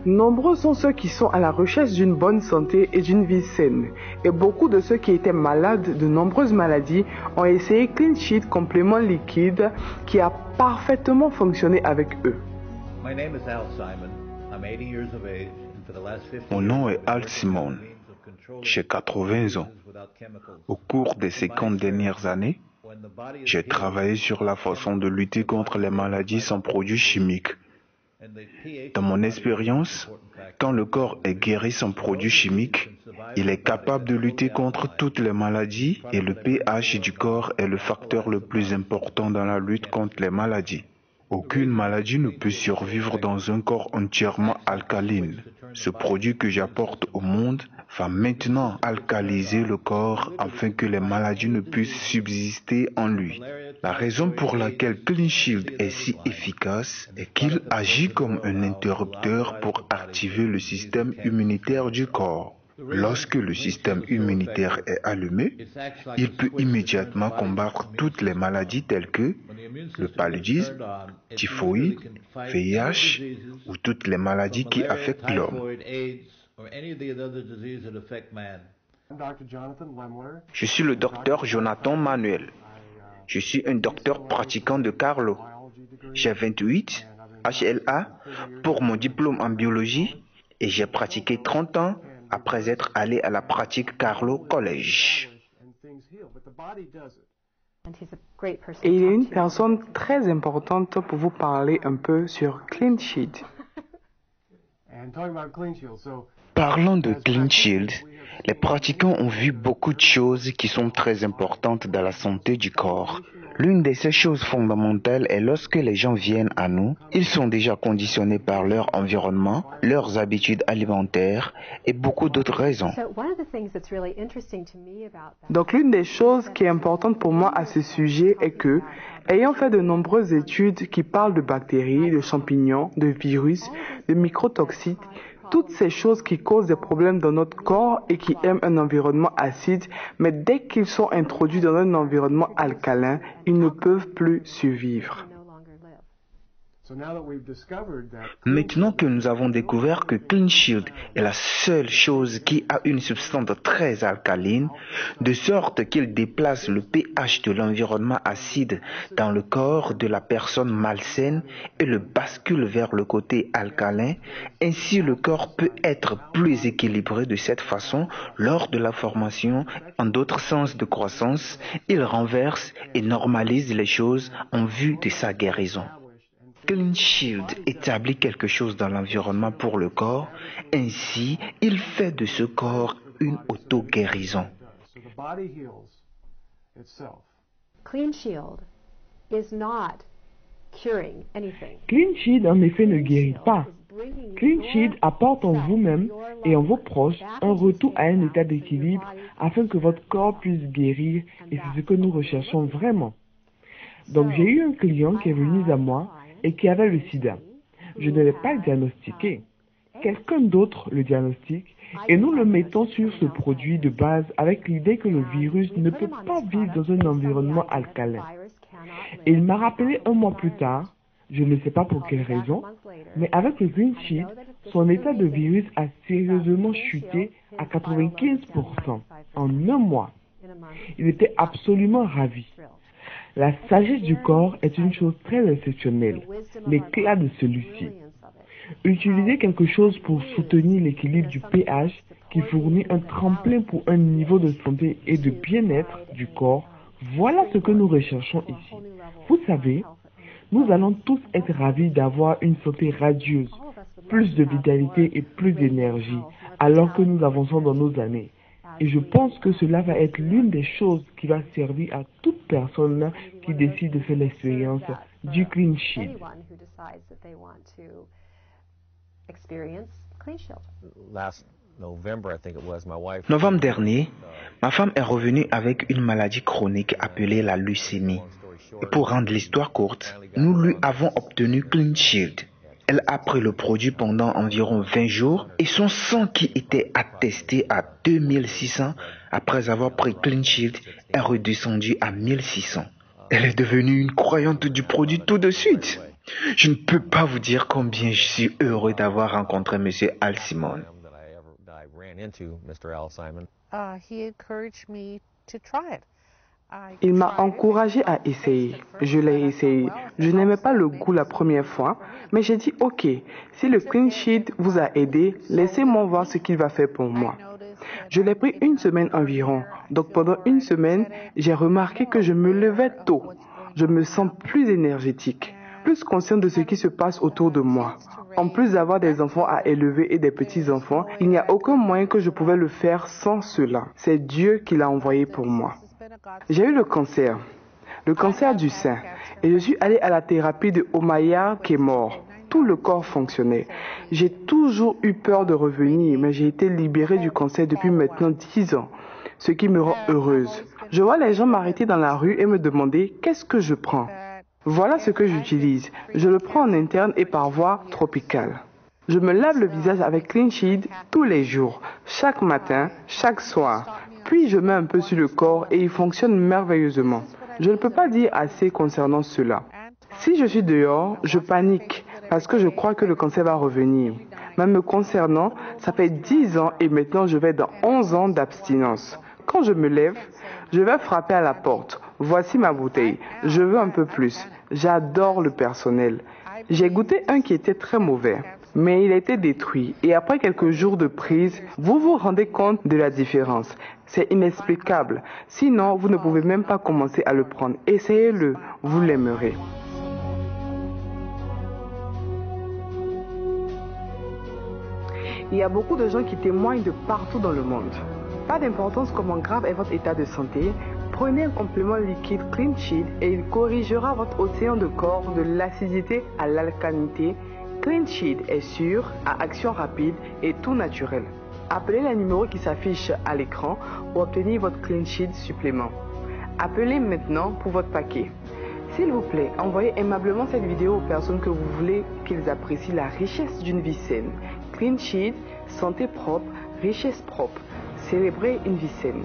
Nombreux sont ceux qui sont à la recherche d'une bonne santé et d'une vie saine. Et beaucoup de ceux qui étaient malades de nombreuses maladies ont essayé Clean Sheet complément liquide qui a parfaitement fonctionné avec eux. Mon nom est Al Simon. J'ai 80 ans. Au cours des 50 dernières années, j'ai travaillé sur la façon de lutter contre les maladies sans produits chimiques. Dans mon expérience, quand le corps est guéri sans produits chimiques, il est capable de lutter contre toutes les maladies et le pH du corps est le facteur le plus important dans la lutte contre les maladies. Aucune maladie ne peut survivre dans un corps entièrement alcaline. Ce produit que j'apporte au monde va maintenant alcaliser le corps afin que les maladies ne puissent subsister en lui. La raison pour laquelle Clean Shield est si efficace est qu'il agit comme un interrupteur pour activer le système immunitaire du corps. Lorsque le système immunitaire est allumé, il peut immédiatement combattre toutes les maladies telles que le paludisme, typhoïde, VIH ou toutes les maladies qui affectent l'homme. Je suis le docteur Jonathan Manuel. Je suis un docteur pratiquant de Carlo. J'ai 28 HLA pour mon diplôme en biologie et j'ai pratiqué 30 ans après être allé à la pratique Carlo College. Et il est une personne très importante pour vous parler un peu sur Clean Sheet. Parlons de Clean Shield. Les pratiquants ont vu beaucoup de choses qui sont très importantes dans la santé du corps. L'une de ces choses fondamentales est lorsque les gens viennent à nous, ils sont déjà conditionnés par leur environnement, leurs habitudes alimentaires et beaucoup d'autres raisons. Donc l'une des choses qui est importante pour moi à ce sujet est que, ayant fait de nombreuses études qui parlent de bactéries, de champignons, de virus, de microtoxiques, toutes ces choses qui causent des problèmes dans notre corps et qui aiment un environnement acide, mais dès qu'ils sont introduits dans un environnement alcalin, ils ne peuvent plus survivre. Maintenant que nous avons découvert que Clean Shield est la seule chose qui a une substance très alcaline, de sorte qu'il déplace le pH de l'environnement acide dans le corps de la personne malsaine et le bascule vers le côté alcalin, ainsi le corps peut être plus équilibré de cette façon lors de la formation, en d'autres sens de croissance, il renverse et normalise les choses en vue de sa guérison. Clean Shield établit quelque chose dans l'environnement pour le corps, ainsi il fait de ce corps une auto-guérison. Clean Shield is not curing anything. Clean Shield en effet ne guérit pas. Clean Shield apporte en vous-même et en vos proches un retour à un état d'équilibre afin que votre corps puisse guérir et c'est ce que nous recherchons vraiment. Donc j'ai eu un client qui est venu à moi et qui avait le sida. Je ne l'ai pas diagnostiqué. Quelqu'un d'autre le diagnostique et nous le mettons sur ce produit de base avec l'idée que le virus ne peut pas vivre dans un environnement alcalin. Et il m'a rappelé un mois plus tard, je ne sais pas pour quelle raison, mais avec le Clean Sheet, son état de virus a sérieusement chuté à 95% en un mois. Il était absolument ravi. La sagesse du corps est une chose très exceptionnelle, l'éclat de celui-ci. Utilisez quelque chose pour soutenir l'équilibre du pH qui fournit un tremplin pour un niveau de santé et de bien-être du corps. Voilà ce que nous recherchons ici. Vous savez, nous allons tous être ravis d'avoir une santé radieuse, plus de vitalité et plus d'énergie, alors que nous avançons dans nos années. Et je pense que cela va être l'une des choses qui va servir à toute personne qui décide de faire l'expérience du Clean Sheet. Novembre dernier, ma femme est revenue avec une maladie chronique appelée la leucémie. Et pour rendre l'histoire courte, nous lui avons obtenu Clean Shield. Elle a pris le produit pendant environ 20 jours et son sang qui était attesté à 2600 après avoir pris Clean Shield est redescendu à 1600. Elle est devenue une croyante du produit tout de suite. Je ne peux pas vous dire combien je suis heureux d'avoir rencontré M. Al Simon. Il m'a encouragé à essayer. Je l'ai essayé. Je n'aimais pas le goût la première fois, mais j'ai dit ok, si le clean sheet vous a aidé, laissez-moi voir ce qu'il va faire pour moi. Je l'ai pris une semaine environ. Donc pendant une semaine, j'ai remarqué que je me levais tôt. Je me sens plus énergétique, plus consciente de ce qui se passe autour de moi. En plus d'avoir des enfants à élever et des petits-enfants, il n'y a aucun moyen que je pouvais le faire sans cela. C'est Dieu qui l'a envoyé pour moi. J'ai eu le cancer du sein, et je suis allée à la thérapie de Omaya qui est mort. Tout le corps fonctionnait. J'ai toujours eu peur de revenir, mais j'ai été libérée du cancer depuis maintenant 10 ans, ce qui me rend heureuse. Je vois les gens m'arrêter dans la rue et me demander qu'est-ce que je prends. Voilà ce que j'utilise. Je le prends en interne et par voie tropicale. Je me lave le visage avec Clean Sheet tous les jours, chaque matin, chaque soir. Puis je mets un peu sur le corps et il fonctionne merveilleusement. Je ne peux pas dire assez concernant cela. Si je suis dehors, je panique parce que je crois que le cancer va revenir. Mais me concernant, ça fait 10 ans et maintenant je vais dans 11 ans d'abstinence. Quand je me lève, je vais frapper à la porte. Voici ma bouteille. Je veux un peu plus. J'adore le personnel. J'ai goûté un qui était très mauvais, mais il a été détruit. Et après quelques jours de prise, vous vous rendez compte de la différence. C'est inexplicable. Sinon, vous ne pouvez même pas commencer à le prendre. Essayez-le, vous l'aimerez. Il y a beaucoup de gens qui témoignent de partout dans le monde. Pas d'importance comment grave est votre état de santé, prenez un complément liquide Clean Sheet et il corrigera votre océan de corps de l'acidité à l'alcalinité. Clean Sheet est sûr, à action rapide et tout naturel. Appelez les numéros qui s'affichent à l'écran pour obtenir votre Clean Sheet supplément. Appelez maintenant pour votre paquet. S'il vous plaît, envoyez aimablement cette vidéo aux personnes que vous voulez qu'ils apprécient la richesse d'une vie saine. Clean Sheet, santé propre, richesse propre. Célébrez une vie saine.